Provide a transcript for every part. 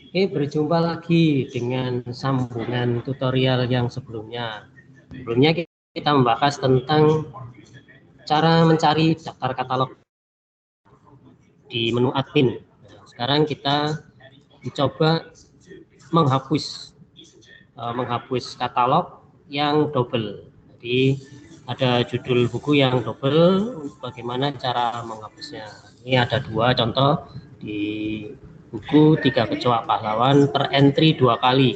Oke, berjumpa lagi dengan sambungan tutorial yang sebelumnya. Sebelumnya kita membahas tentang cara mencari daftar katalog di menu admin. Nah, sekarang kita mencoba menghapus katalog yang double. Jadi ada judul buku yang double, bagaimana cara menghapusnya. Ini ada dua contoh di buku Tiga Kecoa Pahlawan, terentry 2 kali.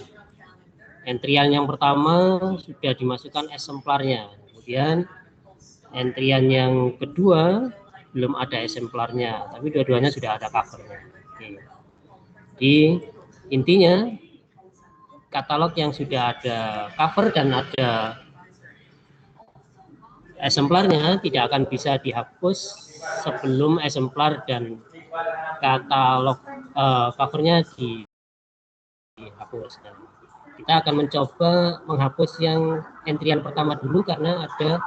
Entrian yang pertama sudah dimasukkan eksemplarnya, kemudian entrian yang kedua belum ada eksemplarnya, tapi dua-duanya sudah ada covernya. Oke. Jadi intinya katalog yang sudah ada cover dan ada eksemplarnya tidak akan bisa dihapus sebelum eksemplar dan katalog covernya dihapus. Nah, kita akan mencoba menghapus yang entrian pertama dulu karena ada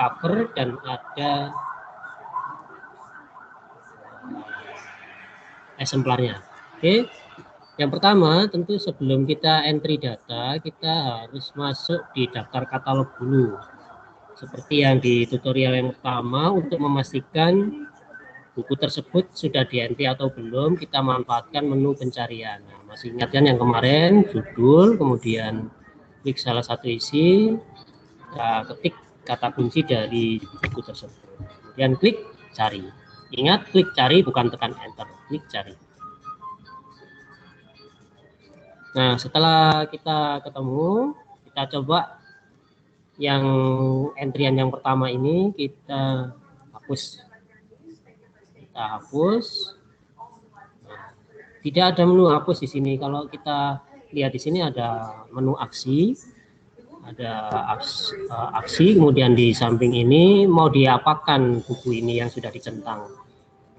cover dan ada eksemplarnya. Oke. Yang pertama, tentu sebelum kita entry data, kita harus masuk di daftar katalog dulu. Seperti yang di tutorial yang pertama, untuk memastikan buku tersebut sudah di-entry atau belum, kita manfaatkan menu pencarian. Nah, masih ingat kan yang kemarin, judul, kemudian klik salah satu isi, ketik kata kunci dari buku tersebut. Kemudian klik cari. Ingat, klik cari bukan tekan enter, klik cari. Nah, setelah kita ketemu, kita coba yang entrian yang pertama ini kita hapus. Kita hapus. Nah, tidak ada menu hapus di sini. Kalau kita lihat di sini ada menu aksi, ada aksi, kemudian di samping ini mau diapakan buku ini yang sudah dicentang.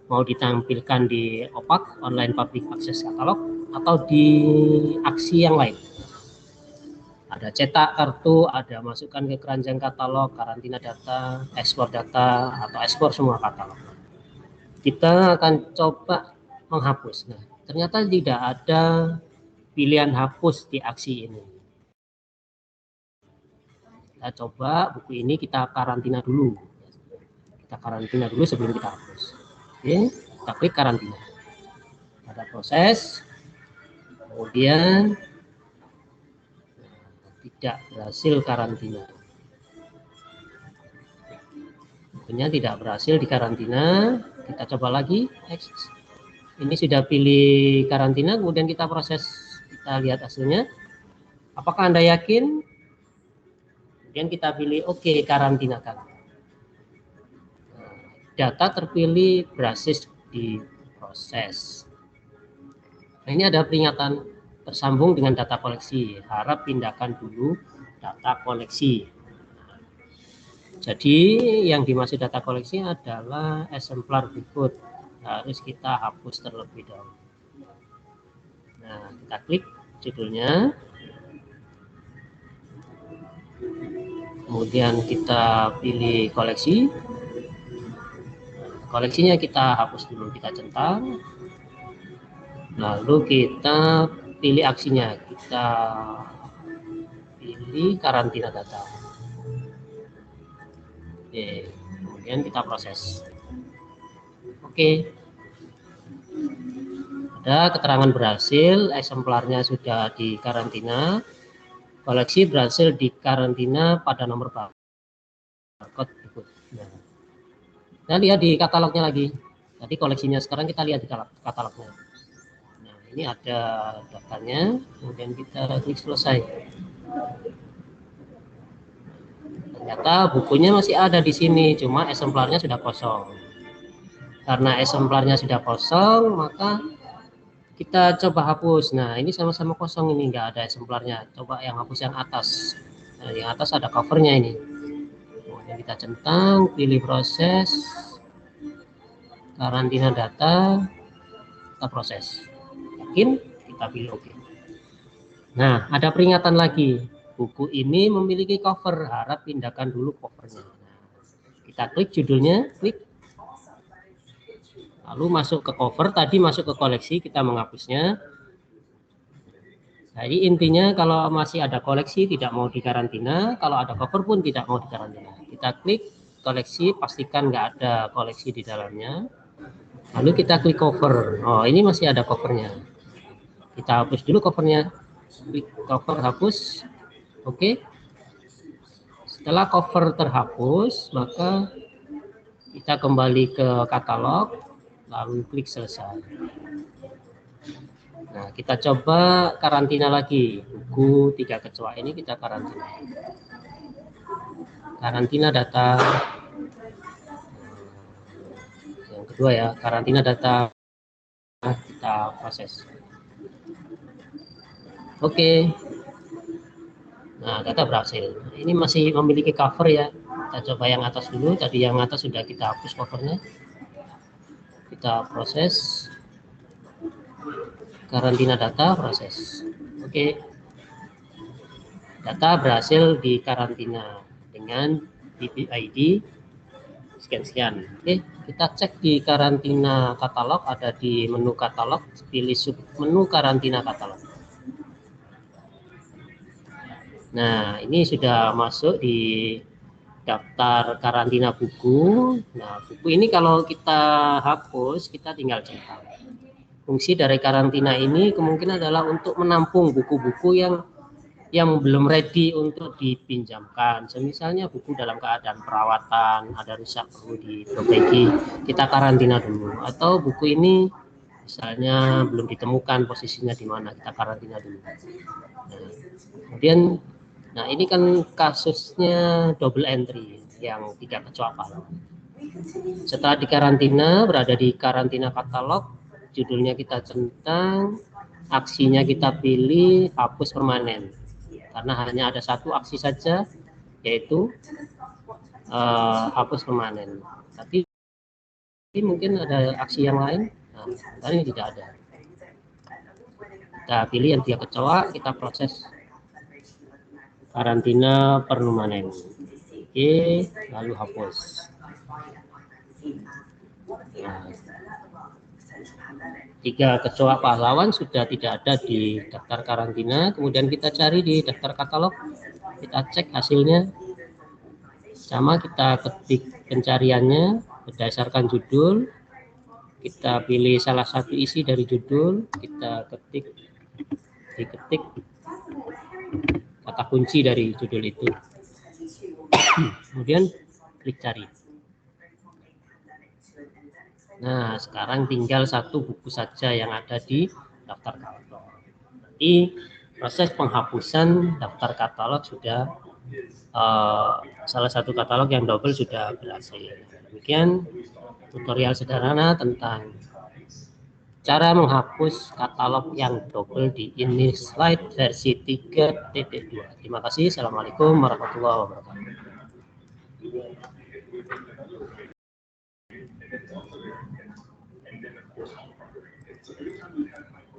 Mau ditampilkan di OPAK, Online Public Access Catalog, atau di aksi yang lain. Ada cetak kartu, ada masukkan ke keranjang katalog, karantina data, ekspor data, atau ekspor semua katalog. Kita akan coba menghapus. Nah, ternyata tidak ada pilihan hapus di aksi ini. Kita coba buku ini kita karantina dulu. Kita karantina dulu sebelum kita hapus. Oke, kita klik karantina. Ada proses, kemudian tidak berhasil karantina. Bukunya tidak berhasil di karantina. Kita coba lagi. Ini sudah pilih karantina, kemudian kita proses, kita lihat hasilnya. Apakah Anda yakin? Kemudian kita pilih oke, karantinakan. Data terpilih berhasil diproses. Nah, ini ada peringatan tersambung dengan data koleksi. Harap pindahkan dulu data koleksi. Jadi yang dimaksud data koleksi adalah eksemplar berikut. Harus kita hapus terlebih dahulu. Nah, kita klik judulnya. Kemudian kita pilih koleksi. Koleksinya kita hapus dulu, kita centang. Lalu kita pilih aksinya, kita pilih karantina data. Oke, kemudian kita proses. Oke. Ada keterangan berhasil, eksemplarnya sudah dikarantina. Koleksi berhasil dikarantina pada nomor barcode berikut. Nah, kita lihat di katalognya lagi. Tadi koleksinya, sekarang kita lihat di katalognya. Nah, ini ada daftarnya, kemudian kita klik selesai. Ternyata bukunya masih ada di sini, cuma eksemplarnya sudah kosong. Karena eksemplarnya sudah kosong, maka kita coba hapus. Nah, ini sama-sama kosong, ini enggak ada eksemplarnya. Coba yang hapus yang atas. Nah, yang atas ada covernya ini. Kemudian kita centang, pilih proses, karantina data, kita proses. Yakin? Kita pilih oke. Nah, ada peringatan lagi. Buku ini memiliki cover, harap pindahkan dulu covernya. Nah, kita klik judulnya, klik. Lalu masuk ke cover, tadi masuk ke koleksi, kita menghapusnya. Jadi intinya kalau masih ada koleksi tidak mau dikarantina, kalau ada cover pun tidak mau dikarantina. Kita klik koleksi, pastikan nggak ada koleksi di dalamnya. Lalu kita klik cover. Oh, ini masih ada covernya. Kita hapus dulu covernya. Klik cover, hapus. Oke. Setelah cover terhapus, maka kita kembali ke katalog, lalu klik selesai. Nah, kita coba karantina lagi. Buku 3 kecoa ini kita karantina. Karantina data. Yang kedua ya, karantina data kita proses. Oke. Nah, data berhasil. Ini masih memiliki cover ya. Kita coba yang atas dulu. Tadi yang atas sudah kita hapus covernya. Kita proses. Karantina data proses. Oke. Data berhasil dikarantina dengan BPID sekian-sekian. Oke, kita cek di karantina katalog, ada di menu katalog, pilih sub menu karantina katalog. Nah, ini sudah masuk di daftar karantina buku. Nah, buku ini kalau kita hapus, kita tinggal cetak. Fungsi dari karantina ini kemungkinan adalah untuk menampung buku-buku yang belum ready untuk dipinjamkan. Misalnya buku dalam keadaan perawatan, ada rusak perlu diperbaiki, kita karantina dulu. Atau buku ini misalnya belum ditemukan posisinya di mana, kita karantina dulu. Nah, kemudian, nah ini kan kasusnya double entry yang tidak kecoa pahlawan. Setelah dikarantina, berada di karantina katalog, judulnya kita centang, aksinya kita pilih hapus permanen. Karena hanya ada satu aksi saja, yaitu hapus permanen. Tapi mungkin ada aksi yang lain, nah, ini tidak ada. Kita pilih yang dia kecoa, kita proses karantina permanen. Oke, lalu hapus. Nah, 3 kecoa pahlawan sudah tidak ada di daftar karantina. Kemudian kita cari di daftar katalog, kita cek hasilnya. Sama, kita ketik pencariannya berdasarkan judul. Kita pilih salah satu isi dari judul, kita diketik kata kunci dari judul itu. Kemudian klik cari. Nah, sekarang tinggal satu buku saja yang ada di daftar katalog. Jadi proses penghapusan daftar katalog sudah salah satu katalog yang double sudah berhasil. Demikian tutorial sederhana tentang cara menghapus katalog yang double di InInSlide versi 3.2. Terima kasih. Assalamualaikum warahmatullahi wabarakatuh.